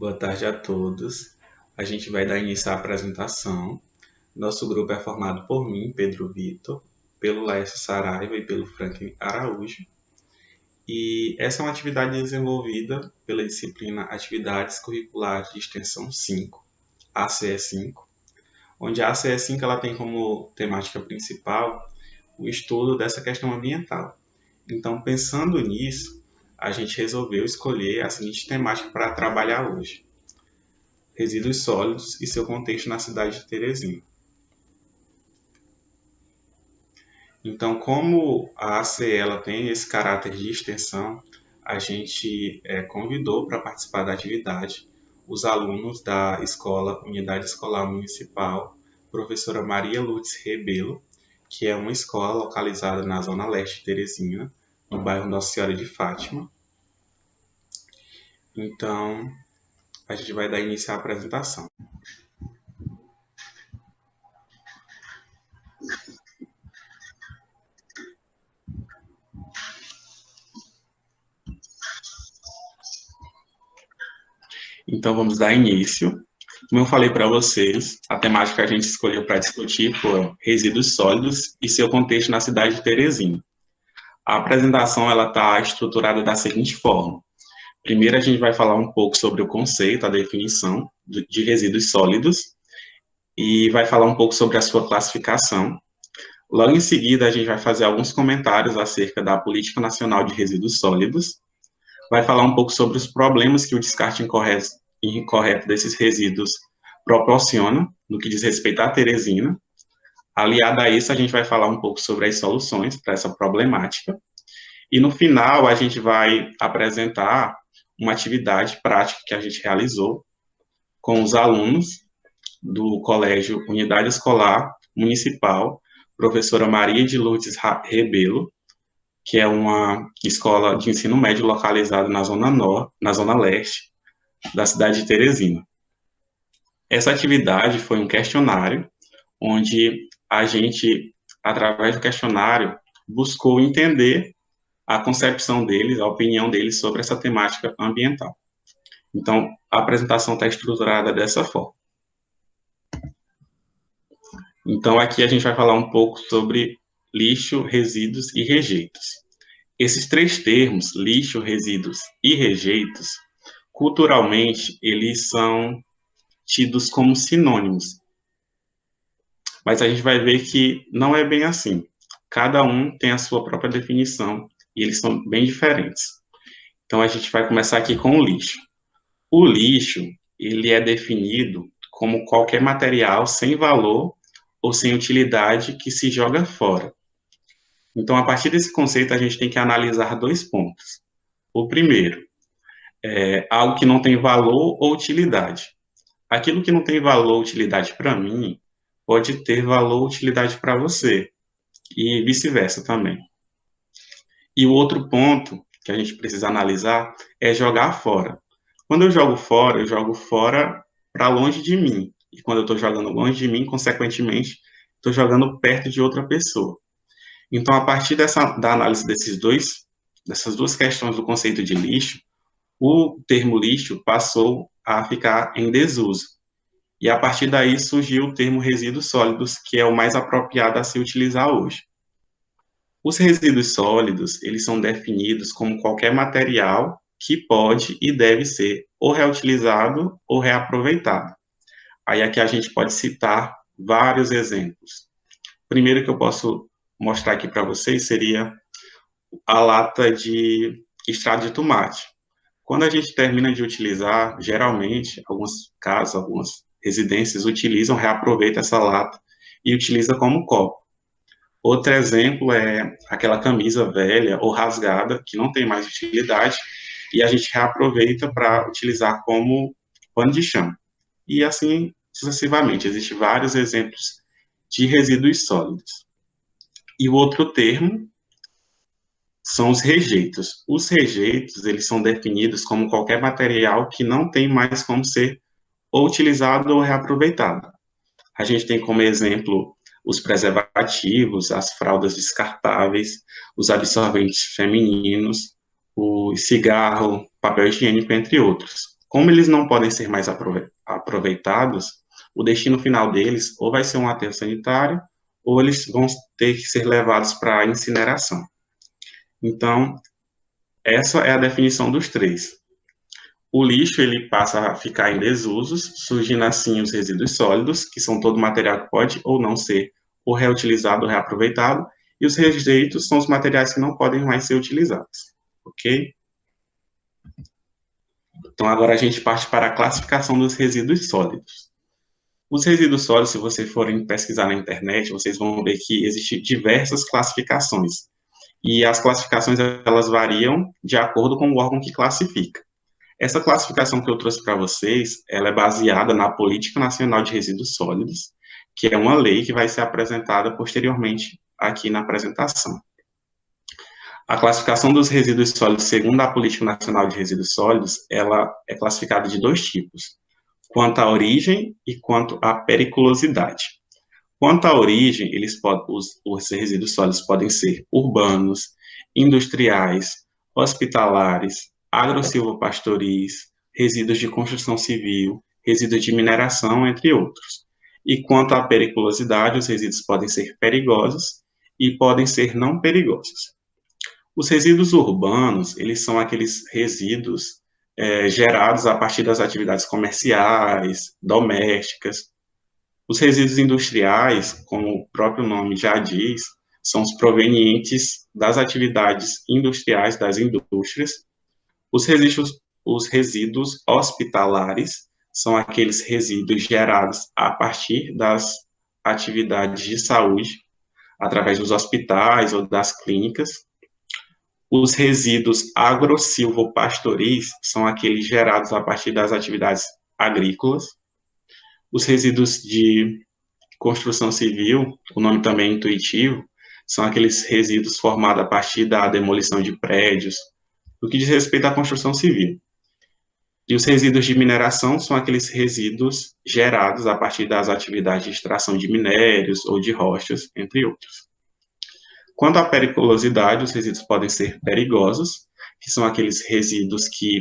Boa tarde a todos. A gente vai dar início à apresentação. Nosso grupo é formado por mim, Pedro Vitor, pelo Laércio Saraiva e pelo Franklin Araújo. E essa é uma atividade desenvolvida pela disciplina Atividades Curriculares de Extensão 5, ACE5, onde a ACE5 ela tem como temática principal o estudo dessa questão ambiental. Então, pensando nisso, a gente resolveu escolher a seguinte temática para trabalhar hoje: resíduos sólidos e seu contexto na cidade de Teresina. Então, como a ACE ela tem esse caráter de extensão, a gente convidou para participar da atividade os alunos da escola Unidade Escolar Municipal Professora Maria Lourdes Rebelo, que é uma escola localizada na zona leste de Teresina, no bairro Nossa Senhora de Fátima. Então, a gente vai dar início à apresentação. Então, vamos dar início. Como eu falei para vocês, a temática que a gente escolheu para discutir foi resíduos sólidos e seu contexto na cidade de Teresina. A apresentação está estruturada da seguinte forma. Primeiro, a gente vai falar um pouco sobre o conceito, a definição de resíduos sólidos, e vai falar um pouco sobre a sua classificação. Logo em seguida, a gente vai fazer alguns comentários acerca da Política Nacional de Resíduos Sólidos, vai falar um pouco sobre os problemas que o descarte incorreto desses resíduos proporciona, no que diz respeito à Teresina. Aliado a isso, a gente vai falar um pouco sobre as soluções para essa problemática. E no final, a gente vai apresentar uma atividade prática que a gente realizou com os alunos do Colégio Unidade Escolar Municipal Professora Maria de Lourdes Rebelo, que é uma escola de ensino médio localizada na zona leste da cidade de Teresina. Essa atividade foi um questionário, onde a gente, através do questionário, buscou entender a concepção deles, a opinião deles sobre essa temática ambiental. Então, a apresentação está estruturada dessa forma. Então, aqui a gente vai falar um pouco sobre lixo, resíduos e rejeitos. Esses três termos, lixo, resíduos e rejeitos, culturalmente, eles são tidos como sinônimos. Mas a gente vai ver que não é bem assim. Cada um tem a sua própria definição e eles são bem diferentes. Então, a gente vai começar aqui com o lixo. O lixo, ele é definido como qualquer material sem valor ou sem utilidade que se joga fora. Então, a partir desse conceito, a gente tem que analisar dois pontos. O primeiro, algo que não tem valor ou utilidade. Aquilo que não tem valor ou utilidade para mim, pode ter valor ou utilidade para você, e vice-versa também. E o outro ponto que a gente precisa analisar é jogar fora. Quando eu jogo fora para longe de mim. E quando eu estou jogando longe de mim, consequentemente, estou jogando perto de outra pessoa. Então, a partir da análise dessas duas questões do conceito de lixo, o termo lixo passou a ficar em desuso. E a partir daí surgiu o termo resíduos sólidos, que é o mais apropriado a se utilizar hoje. Os resíduos sólidos, eles são definidos como qualquer material que pode e deve ser ou reutilizado ou reaproveitado. Aí aqui a gente pode citar vários exemplos. O primeiro que eu posso mostrar aqui para vocês seria a lata de extrato de tomate. Quando a gente termina de utilizar, geralmente, alguns casos, algumas residências utilizam, reaproveitam essa lata e utiliza como copo. Outro exemplo é aquela camisa velha ou rasgada, que não tem mais utilidade, e a gente reaproveita para utilizar como pano de chão. E assim sucessivamente. Existem vários exemplos de resíduos sólidos. E o outro termo são os rejeitos. Os rejeitos, eles são definidos como qualquer material que não tem mais como ser ou utilizado ou reaproveitado. A gente tem como exemplo os preservativos, as fraldas descartáveis, os absorventes femininos, o cigarro, papel higiênico, entre outros. Como eles não podem ser mais aproveitados, o destino final deles ou vai ser um aterro sanitário, ou eles vão ter que ser levados para incineração. Então, essa é a definição dos três. O lixo ele passa a ficar em desusos, surgindo assim os resíduos sólidos, que são todo material que pode ou não ser ou reutilizado ou reaproveitado, e os rejeitos são os materiais que não podem mais ser utilizados, ok? Então agora a gente parte para a classificação dos resíduos sólidos. Os resíduos sólidos, se vocês forem pesquisar na internet, vocês vão ver que existem diversas classificações. E as classificações elas variam de acordo com o órgão que classifica. Essa classificação que eu trouxe para vocês, ela é baseada na Política Nacional de Resíduos Sólidos, que é uma lei que vai ser apresentada posteriormente aqui na apresentação. A classificação dos resíduos sólidos, segundo a Política Nacional de Resíduos Sólidos, ela é classificada de dois tipos, quanto à origem e quanto à periculosidade. Quanto à origem, os resíduos sólidos podem ser urbanos, industriais, hospitalares, agrosilvopastoris, resíduos de construção civil, resíduos de mineração, entre outros. E quanto à periculosidade, os resíduos podem ser perigosos e podem ser não perigosos. Os resíduos urbanos, eles são aqueles resíduos gerados a partir das atividades comerciais, domésticas. Os resíduos industriais, como o próprio nome já diz, são os provenientes das atividades industriais das indústrias. Os resíduos hospitalares são aqueles resíduos gerados a partir das atividades de saúde, através dos hospitais ou das clínicas. Os resíduos agrosilvopastoris são aqueles gerados a partir das atividades agrícolas. Os resíduos de construção civil, o nome também é intuitivo, são aqueles resíduos formados a partir da demolição de prédios, no que diz respeito à construção civil. E os resíduos de mineração são aqueles resíduos gerados a partir das atividades de extração de minérios ou de rochas, entre outros. Quanto à periculosidade, os resíduos podem ser perigosos, que são aqueles resíduos que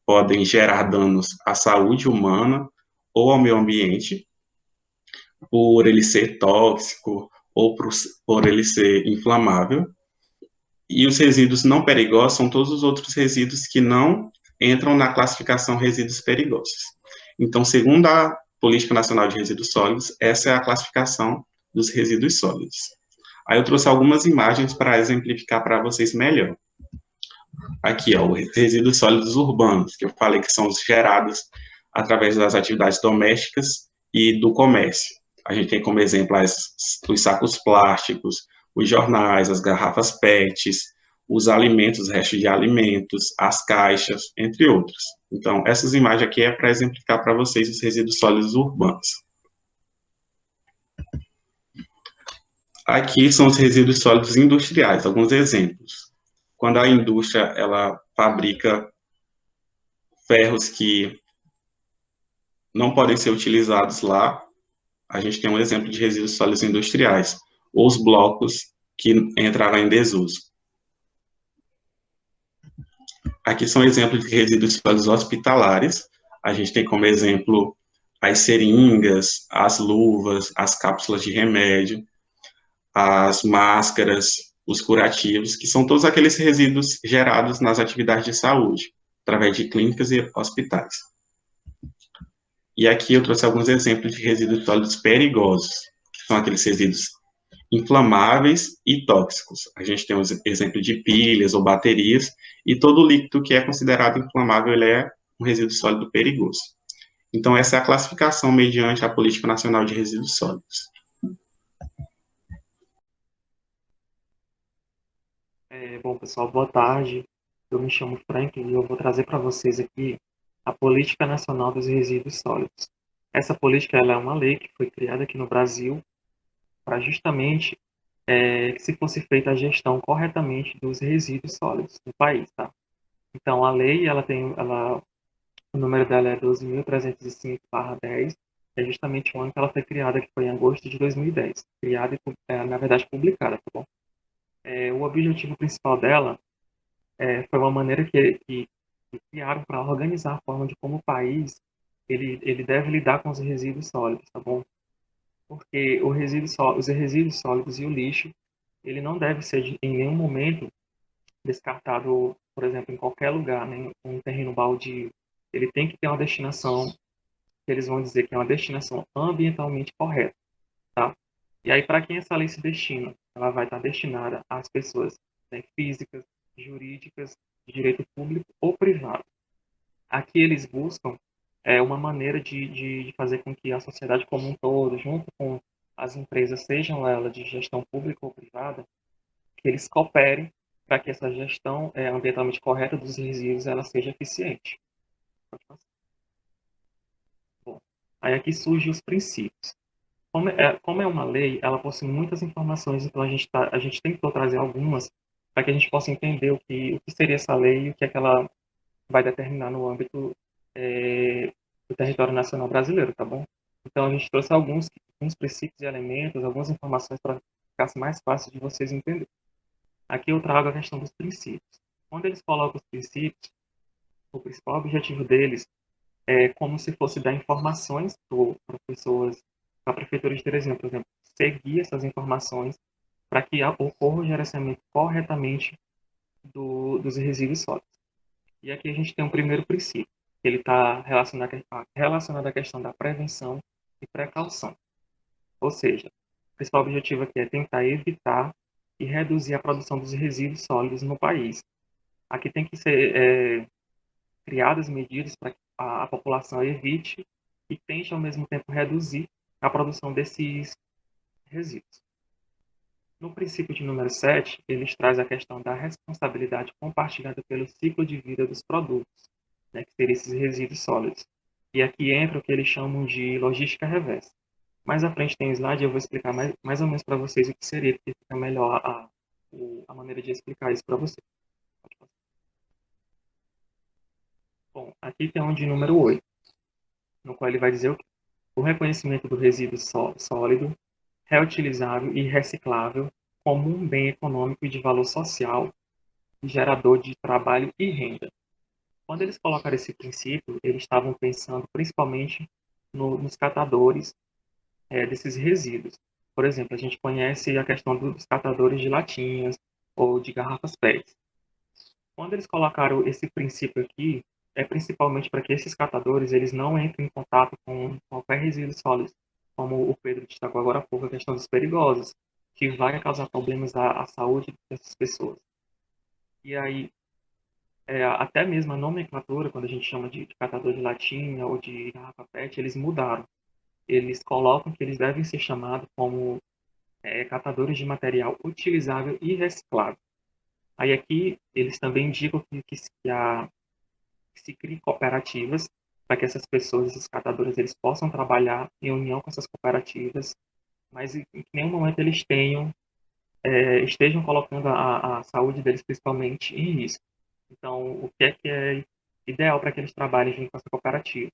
podem gerar danos à saúde humana ou ao meio ambiente, por ele ser tóxico ou por ele ser inflamável. E os resíduos não perigosos são todos os outros resíduos que não entram na classificação resíduos perigosos. Então, segundo a Política Nacional de Resíduos Sólidos, essa é a classificação dos resíduos sólidos. Aí eu trouxe algumas imagens para exemplificar para vocês melhor. Aqui, ó, os resíduos sólidos urbanos, que eu falei que são os gerados através das atividades domésticas e do comércio. A gente tem como exemplo os sacos plásticos, os jornais, as garrafas PETs, os alimentos, os restos de alimentos, as caixas, entre outros. Então, essas imagens aqui é para exemplificar para vocês os resíduos sólidos urbanos. Aqui são os resíduos sólidos industriais, alguns exemplos. Quando a indústria ela fabrica ferros que não podem ser utilizados lá, a gente tem um exemplo de resíduos sólidos industriais, ou os blocos que entraram em desuso. Aqui são exemplos de resíduos sólidos hospitalares. A gente tem como exemplo as seringas, as luvas, as cápsulas de remédio, as máscaras, os curativos, que são todos aqueles resíduos gerados nas atividades de saúde, através de clínicas e hospitais. E aqui eu trouxe alguns exemplos de resíduos sólidos perigosos, que são aqueles resíduos inflamáveis e tóxicos. A gente tem um exemplo de pilhas ou baterias, e todo líquido que é considerado inflamável ele é um resíduo sólido perigoso. Então, essa é a classificação mediante a Política Nacional de Resíduos Sólidos. Bom, pessoal, boa tarde. Eu me chamo Franklin e eu vou trazer para vocês aqui a Política Nacional dos Resíduos Sólidos. Essa política ela é uma lei que foi criada aqui no Brasil para justamente que se fosse feita a gestão corretamente dos resíduos sólidos no país, tá? Então, a lei, o número dela é 12.305/10, é justamente o ano que ela foi criada, que foi em agosto de 2010. Criada e, na verdade, publicada, tá bom? O objetivo principal dela foi uma maneira que, e criaram para organizar a forma de como o país ele deve lidar com os resíduos sólidos, tá bom? Porque os resíduos sólidos e o lixo, ele não deve ser em nenhum momento descartado, por exemplo, em qualquer lugar, né, em um terreno baldio. Ele tem que ter uma destinação, que eles vão dizer que é uma destinação ambientalmente correta, tá? E aí, para quem essa lei se destina? Ela vai estar destinada às pessoas, né, físicas, jurídicas, de direito público ou privado. Aqui eles buscam uma maneira de fazer com que a sociedade como um todo, junto com as empresas, sejam elas de gestão pública ou privada, que eles cooperem para que essa gestão ambientalmente correta dos resíduos ela seja eficiente. Bom, aí aqui surgem os princípios. Como é uma lei, ela possui muitas informações, então a gente tentou trazer algumas para que a gente possa entender o que seria essa lei e o que é que ela vai determinar no âmbito do território nacional brasileiro, tá bom? Então a gente trouxe alguns princípios e elementos, algumas informações para ficar mais fácil de vocês entenderem. Aqui eu trago a questão dos princípios. Quando eles colocam os princípios, o principal objetivo deles é como se fosse dar informações para pessoas, para a Prefeitura de Teresina, por exemplo, seguir essas informações para que ocorra o gerenciamento corretamente dos resíduos sólidos. E aqui a gente tem um primeiro princípio, que ele está relacionado à questão da prevenção e precaução. Ou seja, o principal objetivo aqui é tentar evitar e reduzir a produção dos resíduos sólidos no país. Aqui tem que ser criadas medidas para que a população evite e tente, ao mesmo tempo, reduzir a produção desses resíduos. No princípio de número 7, eles traz a questão da responsabilidade compartilhada pelo ciclo de vida dos produtos, né, que seriam esses resíduos sólidos. E aqui entra o que eles chamam de logística reversa. Mais à frente tem um slide, eu vou explicar mais ou menos para vocês o que seria, porque fica melhor a maneira de explicar isso para vocês. Bom, aqui tem um de número 8, no qual ele vai dizer o reconhecimento do resíduo sólido, reutilizável e reciclável como um bem econômico e de valor social, gerador de trabalho e renda. Quando eles colocaram esse princípio, eles estavam pensando principalmente nos catadores desses resíduos. Por exemplo, a gente conhece a questão dos catadores de latinhas ou de garrafas PET. Quando eles colocaram esse princípio aqui, é principalmente para que esses catadores eles não entrem em contato com qualquer resíduo sólido, como o Pedro destacou agora há pouco, a questão dos perigosos, que vai causar problemas à saúde dessas pessoas. E aí, até mesmo a nomenclatura, quando a gente chama de catador de latinha ou de garrafa PET, eles mudaram. Eles colocam que eles devem ser chamados como catadores de material utilizável e reciclável. Aí aqui eles também indicam que se criem cooperativas para que essas pessoas, esses catadores, eles possam trabalhar em união com essas cooperativas, mas em nenhum momento eles estejam colocando a saúde deles principalmente em risco. Então, o que é ideal para que eles trabalhem junto com essa cooperativa?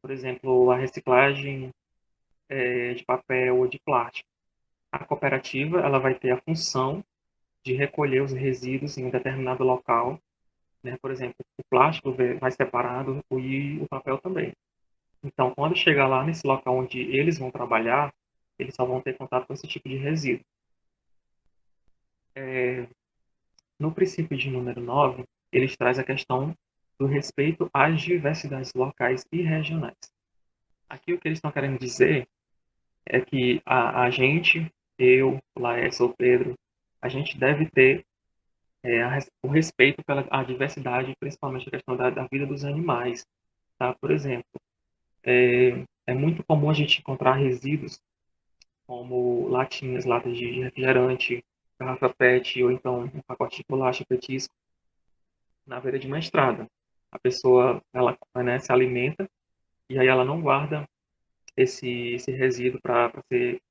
Por exemplo, a reciclagem de papel ou de plástico. A cooperativa ela vai ter a função de recolher os resíduos em um determinado local, né? Por exemplo, o plástico vai separado e o papel também. Então, quando chegar lá nesse local onde eles vão trabalhar, eles só vão ter contato com esse tipo de resíduo. No princípio de número 9, eles traz a questão do respeito às diversidades locais e regionais. Aqui o que eles estão querendo dizer é que a gente, eu, Laércio ou Pedro, a gente deve ter o respeito pela a diversidade, principalmente a questão da vida dos animais. Tá? Por exemplo, é muito comum a gente encontrar resíduos como latinhas, latas de refrigerante, garrafa PET ou então um pacote de bolacha, petisco, na beira de uma estrada. A pessoa ela, né, se alimenta e aí ela não guarda esse resíduo para ser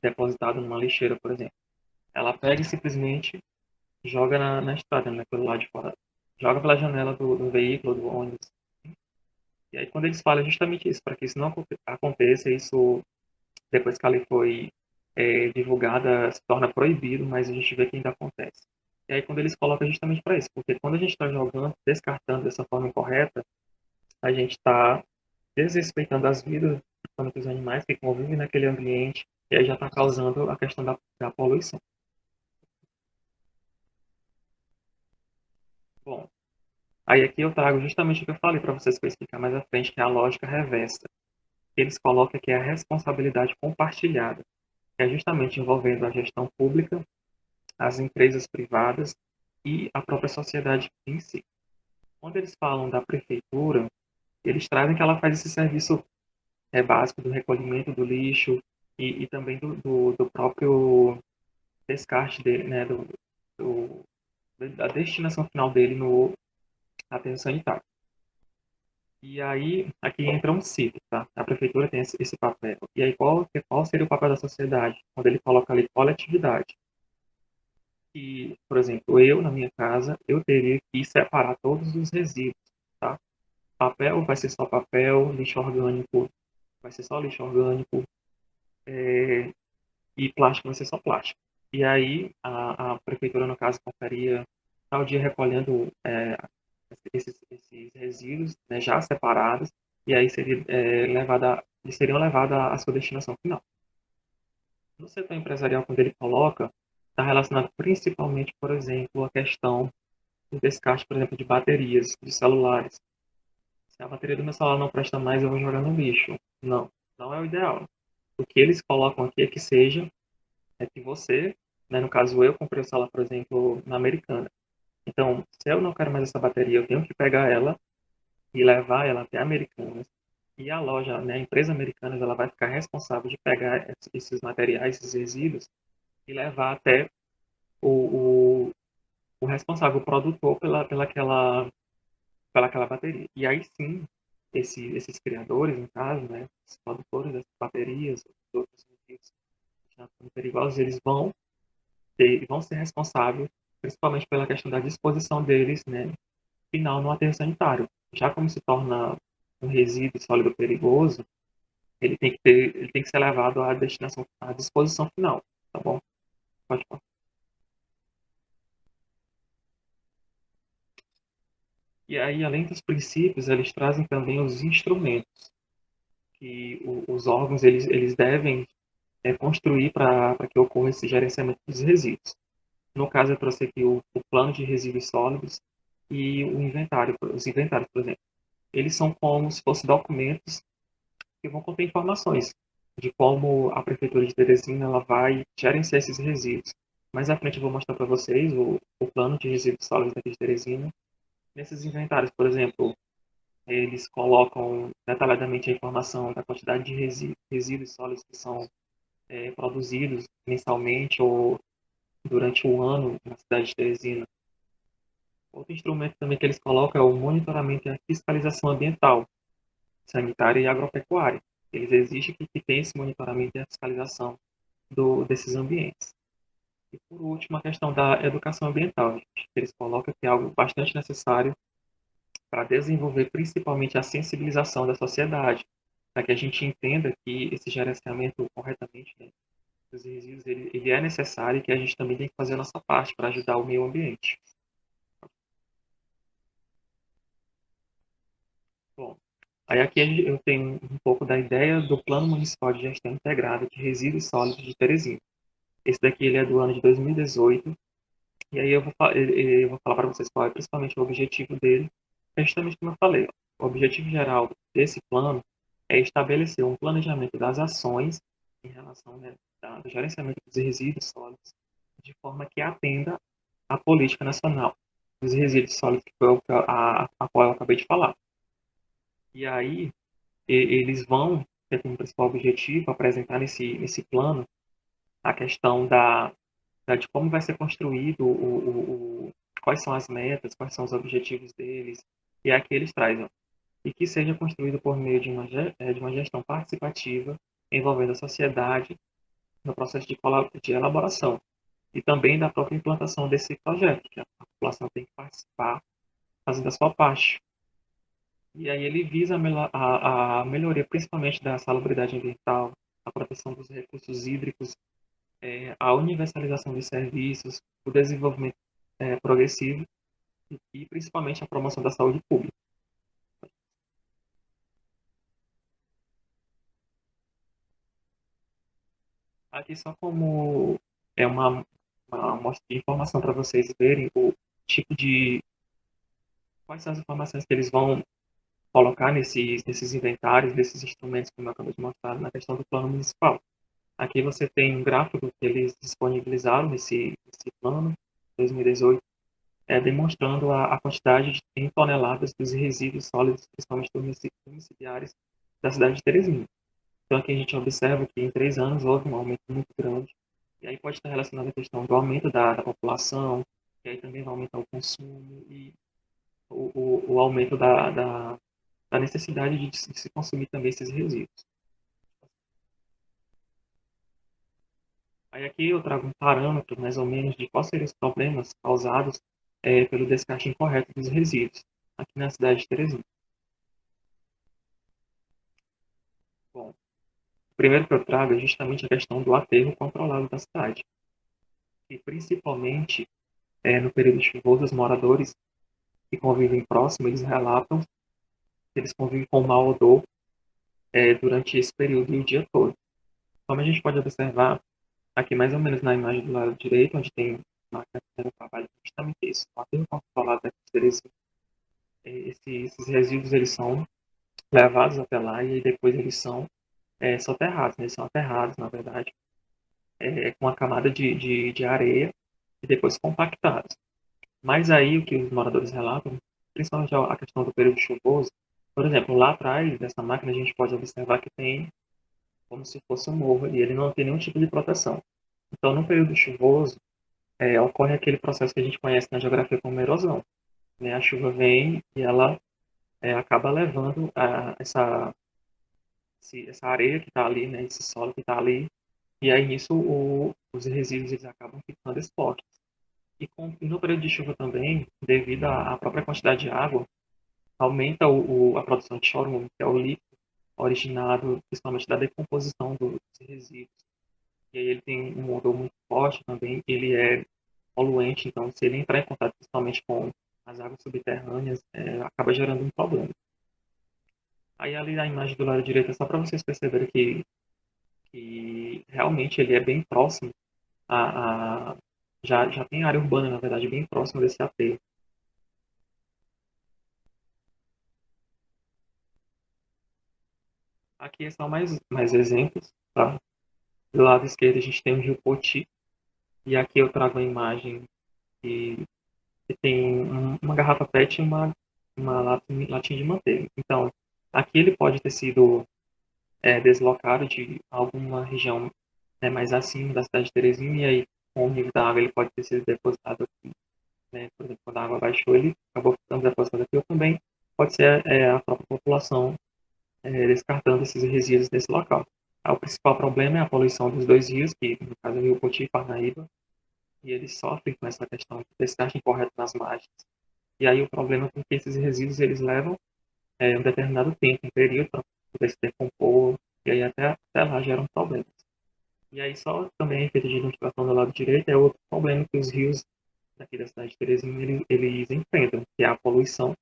depositado numa lixeira, por exemplo. Ela pega e simplesmente joga na estrada, né, pelo lado de fora. Joga pela janela do veículo, do ônibus. E aí, quando eles falam é justamente isso, para que isso não aconteça, isso, depois que a lei foi divulgada, se torna proibido, mas a gente vê que ainda acontece. E aí, quando eles colocam, é justamente para isso, porque quando a gente está jogando, descartando dessa forma incorreta, a gente está desrespeitando as vidas, principalmente dos animais que convivem naquele ambiente, e aí já está causando a questão da poluição. Bom, aí aqui eu trago justamente o que eu falei para vocês que eu explicar mais à frente, que é a lógica reversa. Eles colocam que é a responsabilidade compartilhada, que é justamente envolvendo a gestão pública, as empresas privadas e a própria sociedade em si. Quando eles falam da prefeitura, eles trazem que ela faz esse serviço básico do recolhimento do lixo e também do próprio descarte dele, né, do, da destinação final dele no aterro sanitário. E aí, aqui entra um ciclo, tá? A prefeitura tem esse papel. E aí, qual seria o papel da sociedade? Quando ele coloca ali coletividade. E, por exemplo, eu, na minha casa, eu teria que separar todos os resíduos, tá? Papel vai ser só papel, lixo orgânico vai ser só lixo orgânico, e plástico vai ser só plástico. E aí, a prefeitura, no caso, passaria tal dia recolhendo esses resíduos, né, já separados, e aí eles seriam levados à sua destinação final. No setor empresarial, quando ele coloca, está relacionado principalmente, por exemplo, a questão do descarte, por exemplo, de baterias de celulares. Se a bateria do meu celular não presta mais, eu vou jogar no lixo. Não, não é o ideal. O que eles colocam aqui é que seja, é que você, né, no caso eu comprei o celular, por exemplo, na Americana. Então, se eu não quero mais essa bateria, eu tenho que pegar ela e levar ela até a Americanas. E a loja, né, a empresa Americanas, ela vai ficar responsável de pegar esses materiais, esses resíduos, e levar até o, o, o responsável, o produtor pela aquela bateria. E aí sim, esses criadores, no caso, né, os produtores dessas baterias, outros resíduos perigosos, eles vão ser responsáveis, principalmente pela questão da disposição deles, né, final no aterro sanitário. Já como se torna um resíduo sólido perigoso, ele tem que ser levado à destinação, à disposição final, tá bom? Pode falar. E aí, além dos princípios, eles trazem também os instrumentos que os órgãos eles devem construir para que ocorra esse gerenciamento dos resíduos. No caso, eu trouxe aqui o plano de resíduos sólidos e o inventário, os inventários, por exemplo. Eles são como se fossem documentos que vão conter informações de como a Prefeitura de Teresina ela vai gerenciar esses resíduos. Mais à frente eu vou mostrar para vocês o plano de resíduos sólidos daqui de Teresina. Nesses inventários, por exemplo, eles colocam detalhadamente a informação da quantidade de resíduos sólidos que são produzidos mensalmente ou durante o ano na cidade de Teresina. Outro instrumento também que eles colocam é o monitoramento e a fiscalização ambiental, sanitária e agropecuária. Eles exigem que tenha esse monitoramento e a fiscalização desses ambientes. E por último, a questão da educação ambiental, gente. Eles colocam que é algo bastante necessário para desenvolver principalmente a sensibilização da sociedade, para que a gente entenda que esse gerenciamento corretamente, né, dos resíduos ele é necessário e que a gente também tem que fazer a nossa parte para ajudar o meio ambiente. Bom, aí aqui eu tenho um pouco da ideia do Plano Municipal de Gestão Integrada de Resíduos Sólidos de Teresina. Esse daqui ele é do ano de 2018, e aí eu vou falar para vocês qual é principalmente o objetivo dele. É justamente como eu falei, ó, o objetivo geral desse plano é estabelecer um planejamento das ações em relação, né, do gerenciamento dos resíduos sólidos, de forma que atenda à política nacional dos resíduos sólidos, que foi a qual eu acabei de falar. E aí, eles vão ter como principal objetivo apresentar nesse plano a questão de como vai ser construído quais são as metas, quais são os objetivos deles, e aqui eles trazem, e que seja construído por meio de uma gestão participativa, envolvendo a sociedade no processo de elaboração, e também da própria implantação desse projeto, que a população tem que participar, fazendo a sua parte. E aí ele visa a melhoria principalmente da salubridade ambiental, a proteção dos recursos hídricos, a universalização dos serviços, o desenvolvimento progressivo e principalmente a promoção da saúde pública. Aqui só como é uma amostra de informação para vocês verem o tipo de quais são as informações que eles vão colocar nesses inventários, nesses instrumentos, como eu acabei de mostrar na questão do plano municipal. Aqui você tem um gráfico que eles disponibilizaram nesse plano, 2018, demonstrando a quantidade em toneladas dos resíduos sólidos, principalmente domiciliares, da cidade de Teresina. Então, aqui a gente observa que em 3 anos houve um aumento muito grande, e aí pode estar relacionado à questão do aumento da população, e aí também vai aumentar o consumo e o aumento da necessidade de se consumir também esses resíduos. Aí aqui eu trago um parâmetro, mais ou menos, de quais seriam os problemas causados pelo descarte incorreto dos resíduos, aqui na cidade de Teresina. Bom, o primeiro que eu trago é justamente a questão do aterro controlado da cidade. E principalmente no período chuvoso, os moradores que convivem próximo, eles relatam que eles convivem com mau odor durante esse período e o dia todo. Como a gente pode observar, aqui mais ou menos na imagem do lado direito, onde tem máquina de trabalho, justamente isso, o aterro controlado da Teresina. Esses resíduos eles são levados até lá e aí depois eles são soterrados, né? Eles são aterrados, na verdade, com uma camada de areia e depois compactados. Mas aí o que os moradores relatam, principalmente a questão do período chuvoso, por exemplo, lá atrás dessa máquina a gente pode observar que tem como se fosse um morro e ele não tem nenhum tipo de proteção. Então, no período chuvoso, ocorre aquele processo que a gente conhece na geografia como erosão. Né? A chuva vem e ela acaba levando essa areia que está ali, né? Esse solo que está ali, e aí nisso os resíduos eles acabam ficando expostos. E no período de chuva também, devido à própria quantidade de água, aumenta a produção de chorume, que é o líquido originado principalmente da decomposição dos resíduos. E aí ele tem um odor muito forte também, ele é poluente, então se ele entrar em contato principalmente com as águas subterrâneas, acaba gerando um problema. Aí ali na imagem do lado direito é só para vocês perceberem que realmente ele é bem próximo já tem área urbana, na verdade, bem próxima desse aterro. Aqui são mais exemplos, tá? Do lado esquerdo a gente tem o rio Poti, e aqui eu trago a imagem que, que tem uma garrafa PET e uma latinha de manteiga. Então, aqui ele pode ter sido deslocado de alguma região mais acima da cidade de Teresina, e aí com o nível da água ele pode ter sido depositado aqui. Né? Por exemplo, quando a água baixou, ele acabou ficando depositado aqui, ou também pode ser a própria população descartando esses resíduos nesse local. O principal problema é a poluição dos dois rios, que no caso é o Rio Poti e Parnaíba, e eles sofrem com essa questão de descarte incorreto nas margens. E aí o problema é que esses resíduos eles levam um determinado tempo, um período para poder se decompor, e aí até lá geram problemas. E aí só também a efeito de identificação do lado direito é outro problema que os rios daqui da cidade de Teresina eles enfrentam, que é a poluição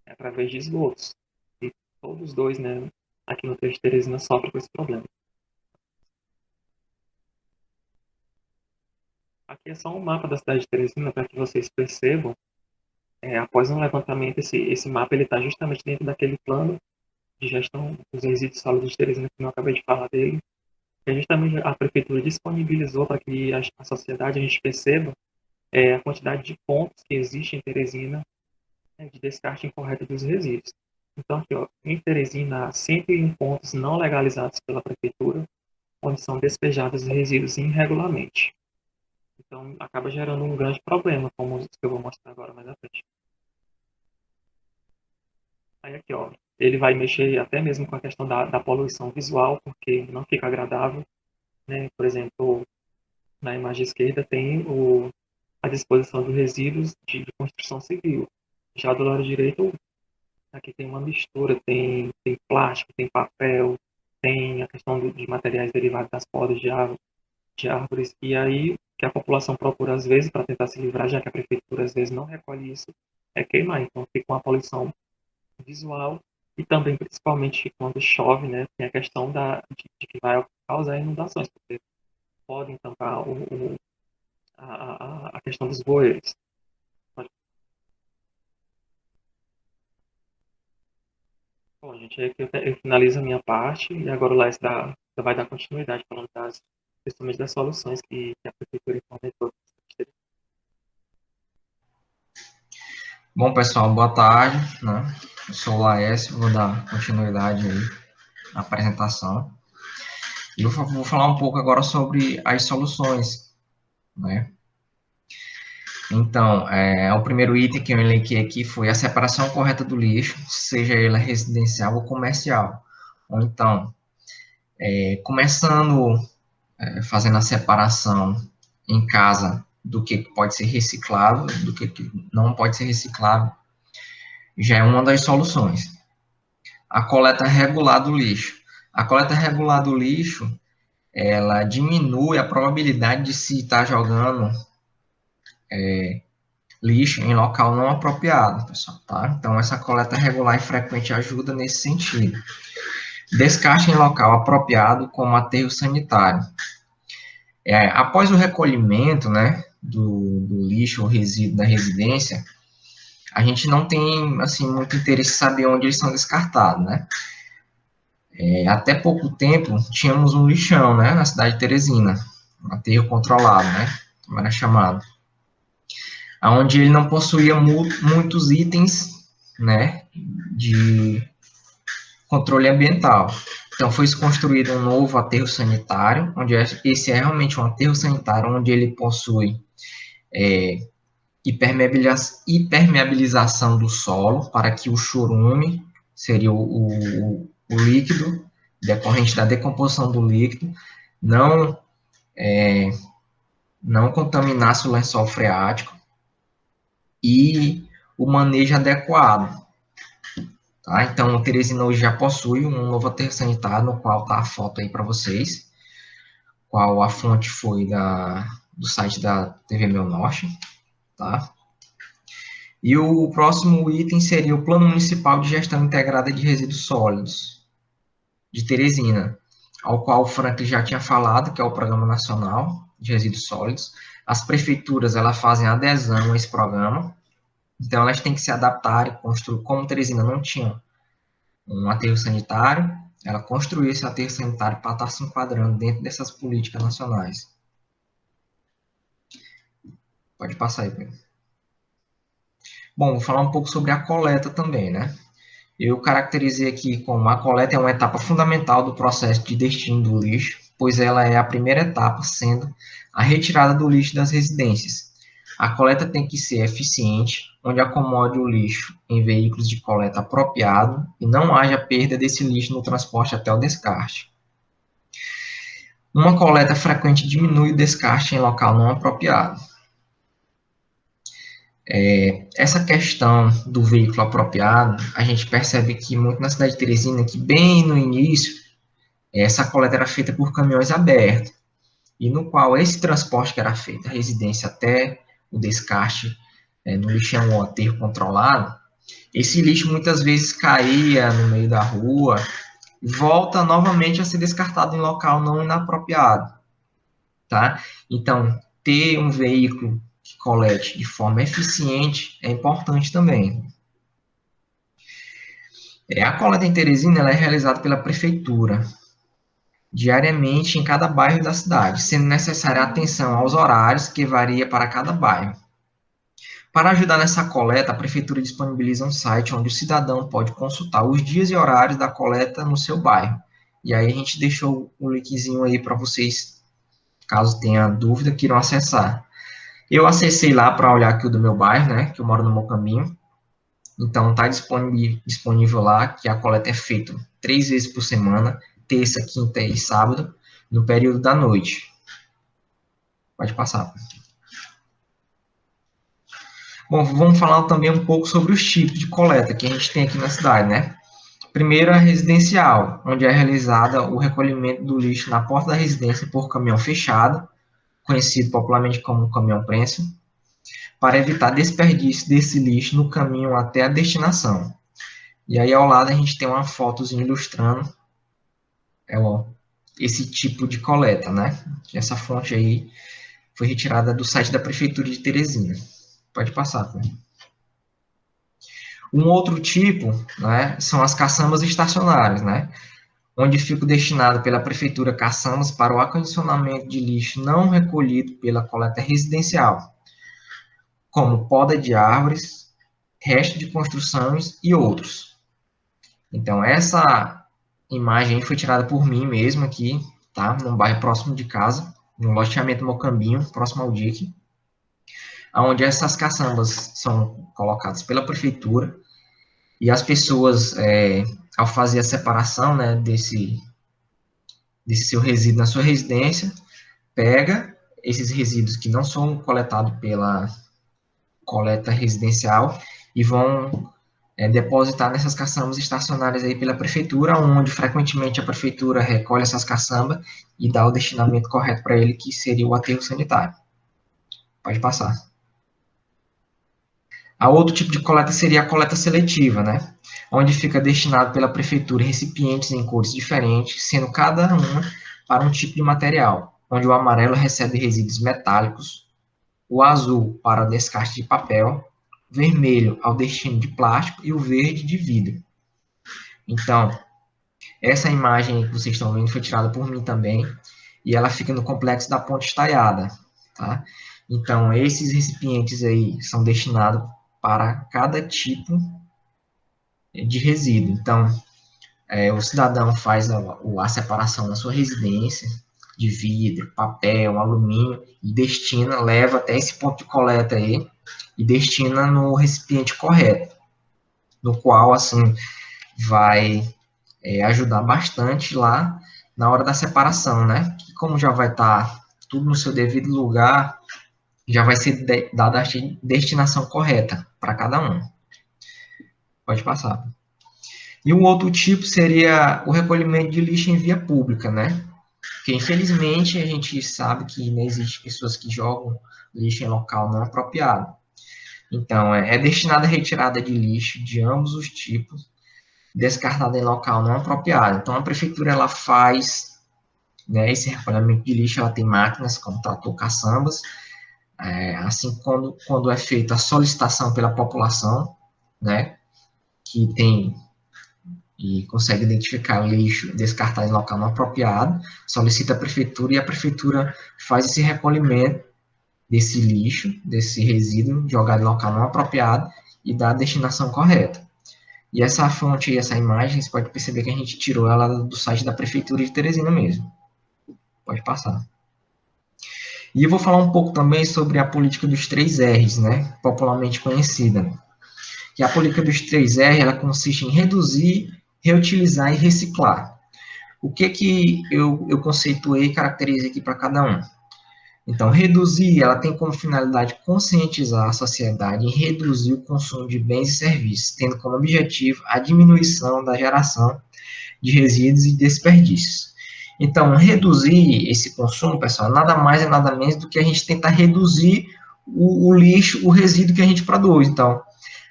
através de esgotos. E todos os dois, né, aqui no trecho de Teresina sofrem com esse problema. Aqui é só um mapa da cidade de Teresina para que vocês percebam. Após um levantamento, esse mapa está justamente dentro daquele plano de gestão dos resíduos sólidos de Teresina que eu acabei de falar dele. Que justamente a prefeitura disponibilizou para que a sociedade a gente perceba a quantidade de pontos que existe em Teresina de descarte incorreto dos resíduos. Então, aqui, ó, em Teresina, há 101 pontos não legalizados pela prefeitura, onde são despejados resíduos irregularmente. Então, acaba gerando um grande problema, como os que eu vou mostrar agora mais à frente. Aí aqui, ó, ele vai mexer até mesmo com a questão da poluição visual, porque não fica agradável, né? Por exemplo, na imagem esquerda tem a disposição dos resíduos de construção civil. Já do lado direito, aqui tem uma mistura, tem plástico, tem papel, tem a questão de materiais derivados das podas de árvores, e aí que a população procura às vezes para tentar se livrar, já que a prefeitura às vezes não recolhe isso, é queimar. Então fica uma poluição visual e também principalmente quando chove, né, tem a questão de que vai causar inundações, porque podem tampar a questão dos bueiros. Bom, gente, aqui eu finalizo a minha parte e agora o Laís vai dar continuidade falando principalmente das soluções que a prefeitura implementou. Bom, pessoal, boa tarde, né? Eu sou o Laércio, vou dar continuidade aí na apresentação. E eu vou falar um pouco agora sobre as soluções, né? Então, o primeiro item que eu elenquei aqui foi a separação correta do lixo, seja ele residencial ou comercial. Ou então, começando fazendo a separação em casa do que pode ser reciclado, do que não pode ser reciclado, já é uma das soluções. A coleta regular do lixo. A coleta regular do lixo, ela diminui a probabilidade de se estar jogando lixo em local não apropriado, pessoal, tá? Então, essa coleta regular e frequente ajuda nesse sentido. Descarte em local apropriado, como aterro sanitário. Após o recolhimento, né, do lixo ou resíduo da residência, a gente não tem, assim, muito interesse em saber onde eles são descartados, né? Até pouco tempo, tínhamos um lixão, né, na cidade de Teresina, um aterro controlado, né, como era chamado, onde ele não possuía muitos itens, né, de controle ambiental. Então, foi construído um novo aterro sanitário, onde esse é realmente um aterro sanitário, onde ele possui impermeabilização do solo, para que o chorume, seria o líquido, decorrente da decomposição do líquido, não contaminasse o lençol freático, e o manejo adequado. Tá? Então, o Teresina hoje já possui um novo aterro sanitário, no qual está a foto aí para vocês, qual a fonte foi do site da TV Meu Norte, tá? E o próximo item seria o Plano Municipal de Gestão Integrada de Resíduos Sólidos, de Teresina, ao qual o Franklin já tinha falado, que é o Programa Nacional de Resíduos Sólidos. As prefeituras, elas fazem adesão a esse programa, então elas têm que se adaptar e construir. Como Teresina não tinha um aterro sanitário, ela construiu esse aterro sanitário para estar se enquadrando dentro dessas políticas nacionais. Pode passar aí, Pedro. Bom, vou falar um pouco sobre a coleta também, né? Eu caracterizei aqui como a coleta é uma etapa fundamental do processo de destino do lixo, pois ela é a primeira etapa, sendo a retirada do lixo das residências. A coleta tem que ser eficiente, onde acomode o lixo em veículos de coleta apropriado e não haja perda desse lixo no transporte até o descarte. Uma coleta frequente diminui o descarte em local não apropriado. Essa questão do veículo apropriado, a gente percebe que muito na cidade de Teresina, que bem no início, essa coleta era feita por caminhões abertos, e no qual esse transporte que era feito da residência até o descarte no lixão ou aterro controlado, esse lixo muitas vezes caía no meio da rua e volta novamente a ser descartado em local não inapropriado, tá? Então, ter um veículo que colete de forma eficiente é importante também. A coleta em Teresina ela é realizada pela prefeitura, diariamente em cada bairro da cidade, sendo necessária atenção aos horários que varia para cada bairro. Para ajudar nessa coleta, a prefeitura disponibiliza um site onde o cidadão pode consultar os dias e horários da coleta no seu bairro. E aí a gente deixou o linkzinho aí para vocês, caso tenha dúvida, queiram acessar. Eu acessei lá para olhar aqui o do meu bairro, né, que eu moro no Mocambinho. Então está disponível lá que a coleta é feita 3 vezes por semana, terça, quinta e sábado, no período da noite. Pode passar. Bom, vamos falar também um pouco sobre os tipos de coleta que a gente tem aqui na cidade, né? Primeiro, a residencial, onde é realizada o recolhimento do lixo na porta da residência por caminhão fechado, conhecido popularmente como caminhão-prensa, para evitar desperdício desse lixo no caminho até a destinação. E aí, ao lado, a gente tem uma fotozinha ilustrando esse tipo de coleta, né? Essa fonte aí foi retirada do site da Prefeitura de Teresina. Pode passar, tá? Um outro tipo, né, são as caçambas estacionárias, né? Onde fica destinado pela Prefeitura caçambas para o acondicionamento de lixo não recolhido pela coleta residencial, como poda de árvores, resto de construções e outros. Então, essa imagem foi tirada por mim mesmo aqui, tá? Num bairro próximo de casa, no loteamento Mocambinho, próximo ao dique, onde essas caçambas são colocadas pela prefeitura e as pessoas, ao fazer a separação, né, desse seu resíduo na sua residência, pega esses resíduos que não são coletados pela coleta residencial e vão depositar nessas caçambas estacionárias aí pela prefeitura, onde frequentemente a prefeitura recolhe essas caçambas e dá o destinamento correto para ele, que seria o aterro sanitário. Pode passar. A outro tipo de coleta seria a coleta seletiva, né? Onde fica destinado pela prefeitura recipientes em cores diferentes, sendo cada uma para um tipo de material, onde o amarelo recebe resíduos metálicos, o azul para descarte de papel, vermelho ao destino de plástico e o verde de vidro. Então, essa imagem que vocês estão vendo foi tirada por mim também, e ela fica no complexo da Ponte Estaiada, tá? Então, esses recipientes aí são destinados para cada tipo de resíduo. Então, o cidadão faz a separação na sua residência, de vidro, papel, alumínio, e destina, leva até esse ponto de coleta aí, e destina no recipiente correto, no qual, assim, vai ajudar bastante lá na hora da separação, né? Que como já vai estar tudo no seu devido lugar, já vai ser dada a destinação correta para cada um. Pode passar. E um outro tipo seria o recolhimento de lixo em via pública, né? Porque, infelizmente, a gente sabe que não existe pessoas que jogam lixo em local não apropriado. Então, é destinada a retirada de lixo de ambos os tipos, descartada em local não apropriado. Então, a prefeitura, ela faz, né, esse recolhimento de lixo, ela tem máquinas como trator caçambas, assim, quando é feita a solicitação pela população, né, que tem e consegue identificar lixo descartado em local não apropriado, solicita a prefeitura e a prefeitura faz esse recolhimento desse lixo, desse resíduo jogado em local não apropriado e dá a destinação correta. E essa fonte e essa imagem, você pode perceber que a gente tirou ela do site da prefeitura de Teresina mesmo. Pode passar. E eu vou falar um pouco também sobre a política dos 3 R's, né, popularmente conhecida. Que a política dos 3 R, ela consiste em reduzir, reutilizar e reciclar. O que eu conceituei e caracterizei aqui para cada um? Então, reduzir, ela tem como finalidade conscientizar a sociedade em reduzir o consumo de bens e serviços, tendo como objetivo a diminuição da geração de resíduos e desperdícios. Então, reduzir esse consumo, pessoal, nada mais e nada menos do que a gente tentar reduzir o lixo, o resíduo que a gente produz. Então,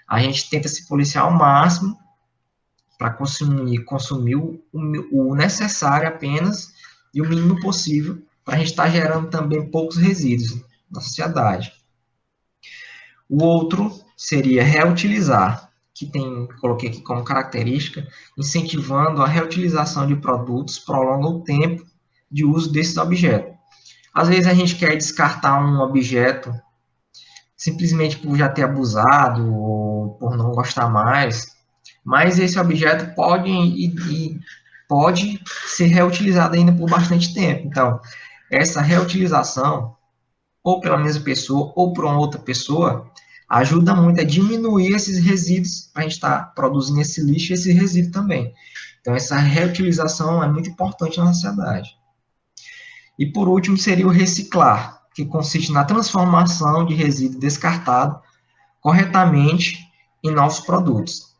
a gente tenta se policiar ao máximo para consumir o necessário apenas e o mínimo possível, para a gente estar gerando também poucos resíduos na sociedade. O outro seria reutilizar, que coloquei aqui como característica, incentivando a reutilização de produtos, prolonga o tempo de uso desses objetos. Às vezes a gente quer descartar um objeto simplesmente por já ter abusado ou por não gostar mais, mas esse objeto pode ser reutilizado ainda por bastante tempo. Então, essa reutilização, ou pela mesma pessoa, ou por uma outra pessoa, ajuda muito a diminuir esses resíduos, para a gente estar produzindo esse lixo e esse resíduo também. Então, essa reutilização é muito importante na sociedade. E, por último, seria o reciclar, que consiste na transformação de resíduo descartado corretamente em novos produtos.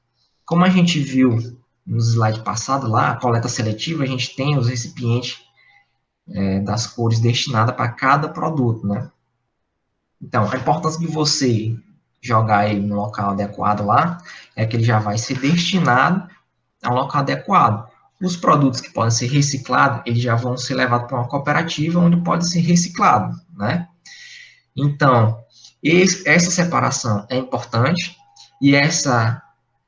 Como a gente viu no slide passado lá, a coleta seletiva, a gente tem os recipientes das cores destinadas para cada produto, né? Então, a importância de você jogar ele no local adequado lá é que ele já vai ser destinado a um local adequado. Os produtos que podem ser reciclados, eles já vão ser levados para uma cooperativa onde pode ser reciclado, né? Então, essa separação é importante e essa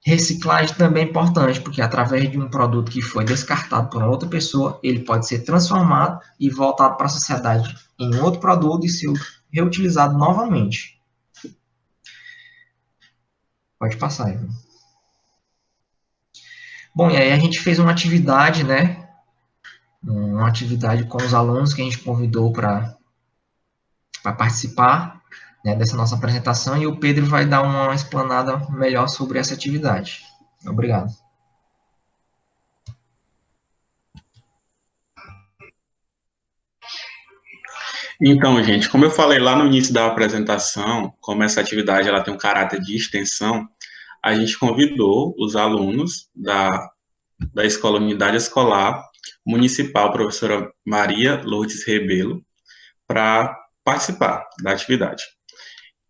reciclagem também é importante, porque através de um produto que foi descartado por outra pessoa, ele pode ser transformado e voltado para a sociedade em outro produto e ser reutilizado novamente. Pode passar, Ivan. Bom, e aí a gente fez uma atividade, né? Uma atividade com os alunos que a gente convidou para participar, né, dessa nossa apresentação, e o Pedro vai dar uma explanada melhor sobre essa atividade. Obrigado. Então, gente, como eu falei lá no início da apresentação, como essa atividade ela tem um caráter de extensão, a gente convidou os alunos da Escola Unidade Escolar Municipal Professora Maria Lourdes Rebelo para participar da atividade.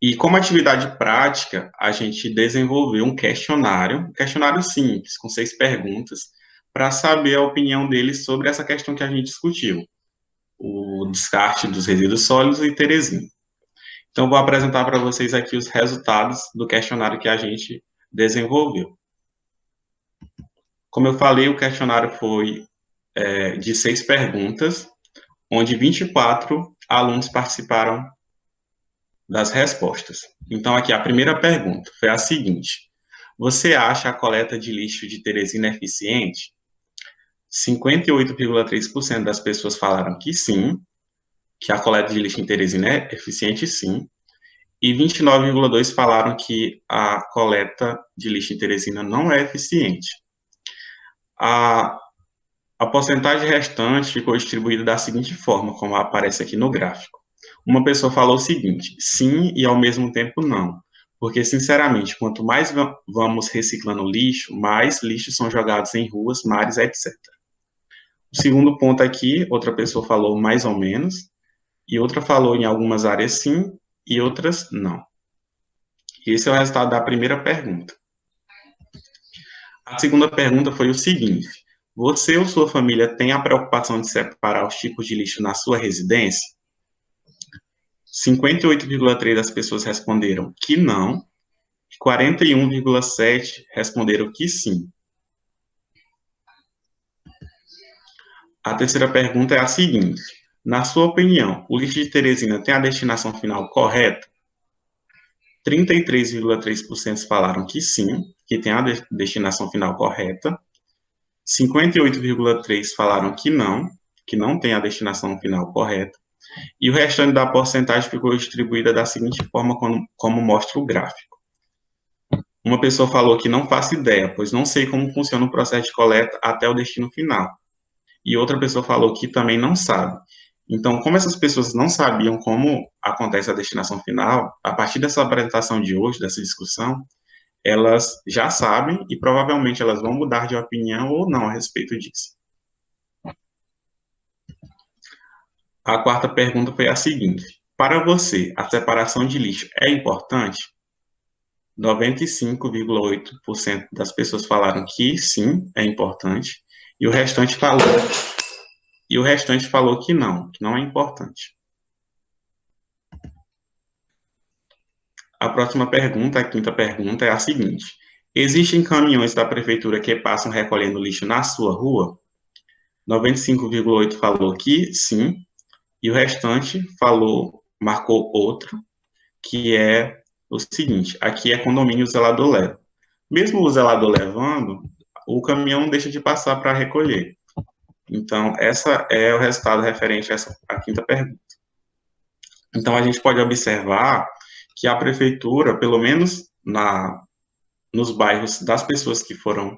E como atividade prática, a gente desenvolveu um questionário simples, com 6 perguntas, para saber a opinião deles sobre essa questão que a gente discutiu, o descarte dos resíduos sólidos e Teresina. Então, vou apresentar para vocês aqui os resultados do questionário que a gente desenvolveu. Como eu falei, o questionário foi de 6 perguntas, onde 24 alunos participaram das respostas. Então, aqui a primeira pergunta foi a seguinte: você acha a coleta de lixo de Teresina eficiente? 58,3% das pessoas falaram que sim, que a coleta de lixo em Teresina é eficiente, sim, e 29,2% falaram que a coleta de lixo em Teresina não é eficiente. A porcentagem restante ficou distribuída da seguinte forma, como aparece aqui no gráfico. Uma pessoa falou o seguinte: sim e ao mesmo tempo não. Porque, sinceramente, quanto mais vamos reciclando lixo, mais lixos são jogados em ruas, mares, etc. O segundo ponto aqui, outra pessoa falou mais ou menos, e outra falou em algumas áreas sim e outras não. Esse é o resultado da primeira pergunta. A segunda pergunta foi o seguinte: você ou sua família tem a preocupação de separar os tipos de lixo na sua residência? 58,3% das pessoas responderam que não, e 41,7% responderam que sim. A terceira pergunta é a seguinte: na sua opinião, o lixo de Teresina tem a destinação final correta? 33,3% falaram que sim, que tem a destinação final correta. 58,3% falaram que não tem a destinação final correta. E o restante da porcentagem ficou distribuída da seguinte forma, como mostra o gráfico. Uma pessoa falou que não faço ideia, pois não sei como funciona o processo de coleta até o destino final. E outra pessoa falou que também não sabe. Então, como essas pessoas não sabiam como acontece a destinação final, a partir dessa apresentação de hoje, dessa discussão, elas já sabem e provavelmente elas vão mudar de opinião ou não a respeito disso. A quarta pergunta foi a seguinte: para você, a separação de lixo é importante? 95,8% das pessoas falaram que sim, é importante, e o restante falou que não é importante. A próxima pergunta, a quinta pergunta, é a seguinte: existem caminhões da prefeitura que passam recolhendo lixo na sua rua? 95,8% falou que sim, e o restante marcou outro, que é o seguinte: aqui é condomínio zelador leva. Mesmo o zelador levando, o caminhão não deixa de passar para recolher. Então, essa é o resultado referente à quinta pergunta. Então, a gente pode observar que a prefeitura, pelo menos nos bairros das pessoas que foram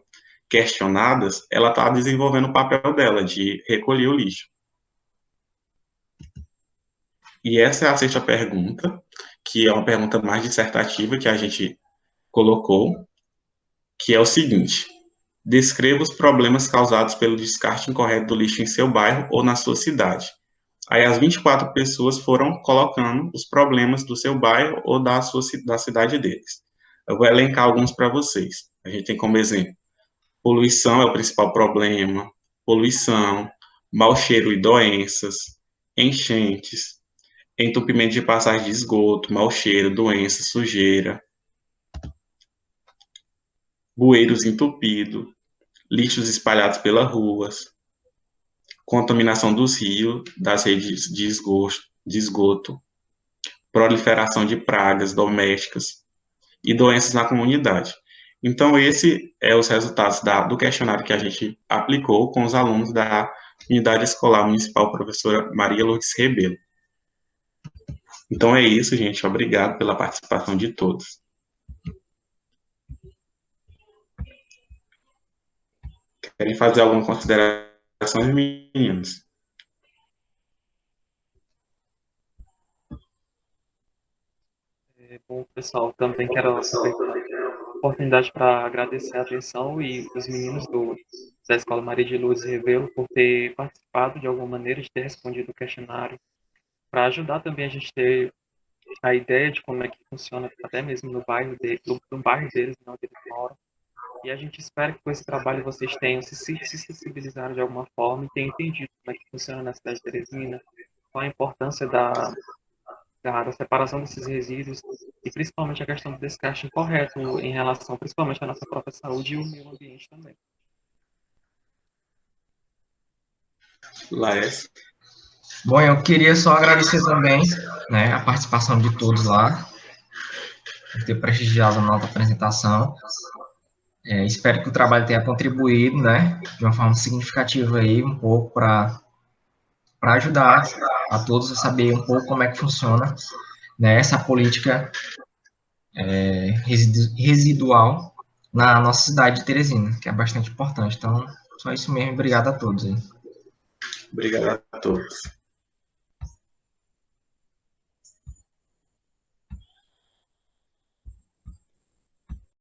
questionadas, ela está desenvolvendo o papel dela de recolher o lixo. E essa é a sexta pergunta, que é uma pergunta mais dissertativa que a gente colocou, que é o seguinte: Descreva os problemas causados pelo descarte incorreto do lixo em seu bairro ou na sua cidade. Aí as 24 pessoas foram colocando os problemas do seu bairro ou da cidade deles. Eu vou elencar alguns para vocês. A gente tem como exemplo: poluição é o principal problema, poluição, mau cheiro e doenças, enchentes, entupimento de passagem de esgoto, mau cheiro, doença, sujeira, bueiros entupidos, lixos espalhados pelas ruas, contaminação dos rios, das redes de esgoto, proliferação de pragas domésticas e doenças na comunidade. Então, esse é os resultados do questionário que a gente aplicou com os alunos da Unidade Escolar Municipal Professora Maria Lourdes Rebelo. Então, é isso, gente. Obrigado pela participação de todos. Querem fazer alguma consideração, meninos? Bom, pessoal, também quero aproveitar a oportunidade para agradecer a atenção e os meninos da Escola Maria de Lourdes Rebelo por ter participado de alguma maneira, de ter respondido o questionário, para ajudar também a gente ter a ideia de como é que funciona, até mesmo no bairro, no bairro deles, onde eles moram. E a gente espera que com esse trabalho vocês tenham se sensibilizado de alguma forma e tenham entendido como é que funciona na cidade de Teresina, qual a importância da separação desses resíduos e principalmente a questão do descarte incorreto em relação principalmente à nossa própria saúde e o meio ambiente também. Laércio. Bom, eu queria só agradecer também, né, a participação de todos lá, por ter prestigiado a nossa apresentação. Espero que o trabalho tenha contribuído, né, de uma forma significativa aí, um pouco para ajudar a todos a saber um pouco como é que funciona, né, essa política residual na nossa cidade de Teresina, que é bastante importante. Então, só isso mesmo. Obrigado a todos aí. Obrigado a todos.